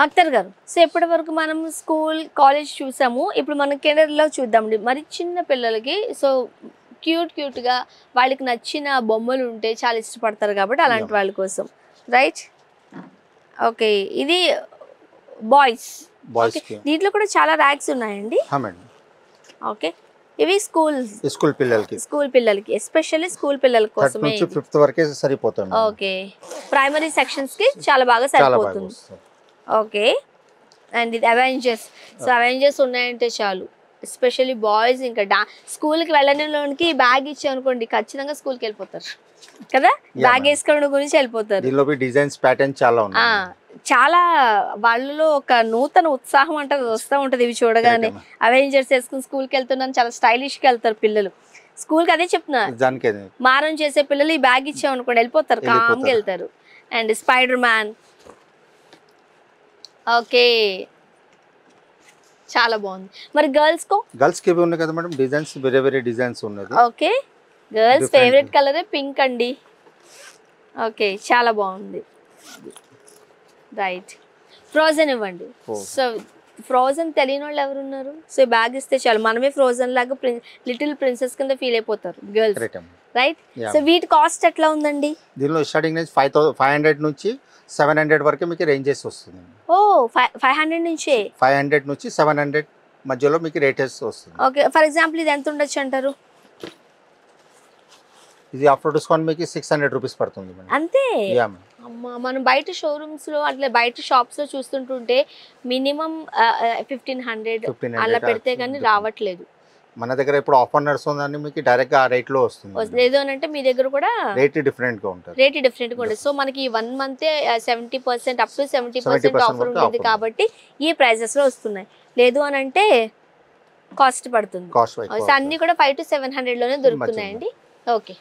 అఖ్తర్ గారు, సో ఇప్పటి వరకు మనం స్కూల్ కాలేజ్ చూసాము, ఇప్పుడు మనం కిండర్లో చూద్దామండి. మరి చిన్న పిల్లలకి సో క్యూట్గా వాళ్ళకి నచ్చిన బొమ్మలు ఉంటే చాలా ఇష్టపడతారు కాబట్టి అలాంటి వాళ్ళ కోసం, రైట్? ఓకే, ఇది బాయ్స్. దీంట్లో కూడా చాలా ర్యాక్స్ ఉన్నాయండి. ఓకే, ఇవి స్కూల్ పిల్లలకి ఎస్పెషల్లీ స్కూల్ పిల్లల కోసమే. ఓకే, ప్రైమరీ సెక్షన్స్ కి చాలా బాగా సరిపోతుంది. ఓకే, అండ్ ఇది అవెంజర్స్. సో అవెంజర్స్ ఉన్నాయంటే చాలు, ఎస్పెషల్లీ బాయ్స్ ఇంకా స్కూల్కి వెళ్ళడానికి బ్యాగ్ ఇచ్చామనుకోండి ఖచ్చితంగా స్కూల్కి వెళ్ళిపోతారు కదా, బ్యాగ్ వేసుకోవడం గురించి వెళ్ళిపోతారు. డిజైన్స్ ప్యాటర్న్ చాలా వాళ్ళలో ఒక నూతన ఉత్సాహం అంటే వస్తూ ఉంటది ఇవి చూడగానే. అవెంజర్స్ వేసుకుని స్కూల్కి వెళ్తున్నాను, చాలా స్టైలిష్ గా వెళ్తారు పిల్లలు స్కూల్కి. అదే చెప్తున్నా, మారం చేసే పిల్లలు ఈ బ్యాగ్ ఇచ్చామనుకోండి వెళ్ళిపోతారు, కామ్గా వెళ్తారు. And spider man. ఓకే, చాలా బాగుంది. మరి గర్ల్స్ కి ఉన్నాయి కదా మేడం, డిజైన్స్ వేరే డిజైన్స్ ఉన్నది. ఓకే, గర్ల్స్ ఫేవరెట్ కలరే పింక్ అండి. ఓకే, చాలా బాగుంది, రైట్. ఫ్రోజన్ ఇవ్వండి. సో ఫ్రోజన్ తెలియని వాళ్ళు ఎవరున్నారు? సో బ్యాగ్ ఇస్తే చాలు, మనమే ఫ్రోజన్ లాగా లిటిల్ ప్రిన్సెస్ కింద ఫీల్ అయిపోతారు గర్ల్స్, రైట్? సో వీటి కాస్ట్ ఎట్లా ఉందండి? దీనిలో స్టార్టింగ్ నుంచి 500 నుంచి 700 వరకు మీకు రేంజెస్ వస్తుంది. ఓ 500 నుంచి 500 నుంచి 700 మధ్యలో మీకు రేటెస్ వస్తుంది. ఓకే, ఫర్ ఎగ్జాంపుల్ ఇది ఎంత ఉండొచ్చు అంటారు? ఇది ఆఫ్టర్ డిస్కౌంట్ మీకు 600 రూపీస్ పడుతుంది అంతే. అమ్మా, మనం బయట షోరూమ్స్ లో అట్లా బయట షాప్స్ లో చూస్తుంటుంటే మినిమం 1500 అలా పెడితే కానీ రావట్లేదు. మన దగ్గర ఇప్పుడు ఆఫర్ నడుస్తుందని మీకు డైరెక్ట్ గా ఆ రేట్ లో వస్తుంది. లేదు అని అంటే మీ దగ్గర కూడా రేట్ డిఫరెంట్ గా ఉంటుంది. సో మనకి 1 మంత్ 70% అప్ టు 70% ఆఫర్ ఉంటుంది కాబట్టి ఈ ప్రైజెస్ లో వస్తున్నాయి. లేదు అని అంటే కాస్ట్ పడుతుంది. అన్ని కూడా 500 to 700 లోనే దొరుకుతున్నాయండి. ఓకే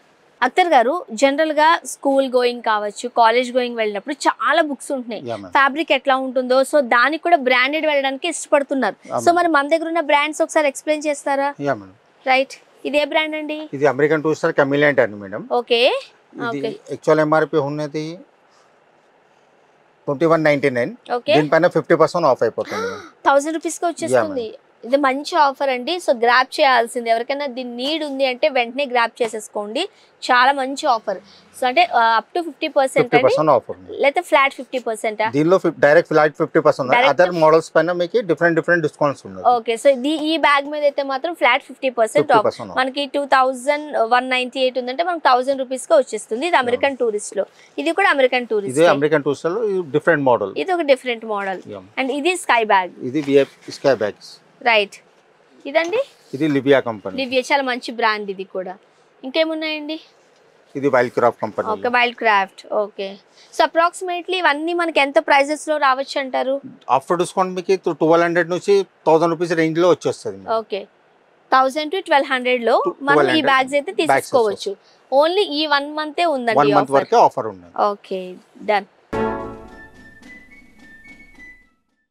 అఖ్తర్ గారు, జనరల్ గా స్కూల్ గోయింగ్ కావచ్చు, కాలేజ్ గోయింగ్ వెళ్ళినప్పుడు చాలా బుక్స్ ఉంటున్నాయి. ఫ్యాబ్రిక్ ఎట్లా ఉంటుందో సో దానికి కూడా బ్రాండెడ్ వెళ్ళడానికి ఇష్టపడుతున్నారు. సో మరి మన దగ్గర ఉన్న బ్రాండ్స్ ఒకసారి ఎక్స్ప్లెయిన్ చేస్తారా? రైట్, ఇదే బ్రాండ్ అండి? ఇది అమెరికన్ టూరిస్టర్ కమిలియంట్ అండి మేడం. ఓకే, ఇది యాక్చువల్ ఎంఆర్పి ఉన్నది 2199. దీనిపైన 50% ఆఫ్ అయిపోతుంది. 1000 రూపీస్ కి వచ్చేస్తుంది. ఇది మంచి ఆఫర్ అండి. సో గ్రాప్ చేయాల్సింది, ఎవరికైనా దీని నీడ్ ఉంది అంటే వెంటనే గ్రాప్ చేసేసుకోండి. చాలా మంచి ఆఫర్. సో అంటే అప్ టు 50% ఆఫర్, లేకపోతే ఫ్లాట్ 50%? దీనిలో డైరెక్ట్ ఫ్లాట్ 50%. అదర్ మోడల్స్ పైన మీకు డిఫరెంట్ డిస్కౌంట్స్ ఉన్నాయి. ఓకే, సో ఈ బ్యాగ్ మీద అయితే మాత్రం ఫ్లాట్ 50% ఆఫ్. మనకి 2198 ఉందంటే మనకి 1000 రూపీస్ కి వచ్చేస్తుంది. ఇది అమెరికన్ టూరిస్ట్ లో, ఇది కూడా అమెరికన్ టూరిస్ట్. ఇది అమెరికన్ టూరిస్ట్ లో డిఫరెంట్ మోడల్, ఇది ఒక డిఫరెంట్ మోడల్. అండ్ ఇది స్కై బ్యాగ్, ఇది విఐపి స్కై బ్యాగ్స్, రైట్? ఇదండి ఇది లివియా కంపెనీ. లివియా చాలా మంచి బ్రాండ్ ఇది కూడా. ఇంకేమున్నాయండి? ఇది wild craft company. Okay, wild craft. Okay, so approximately ఇవన్నీ మనకి ఎంత ప్రైజెస్ లో రావచ్చు అంటారు? ఆఫ్టర్ డిస్కౌంట్ మీకు 1200 నుంచి 1000 రూపీస్ రేంజ్ లో వచ్చేస్తుంది. ఓకే, 1000 to 1200 లో మనం ఈ బ్యాగ్స్ అయితే తీసుకోవచ్చు. ఓన్లీ ఈ 1 మంత్ ఉందండి ఆఫర్. Okay, done.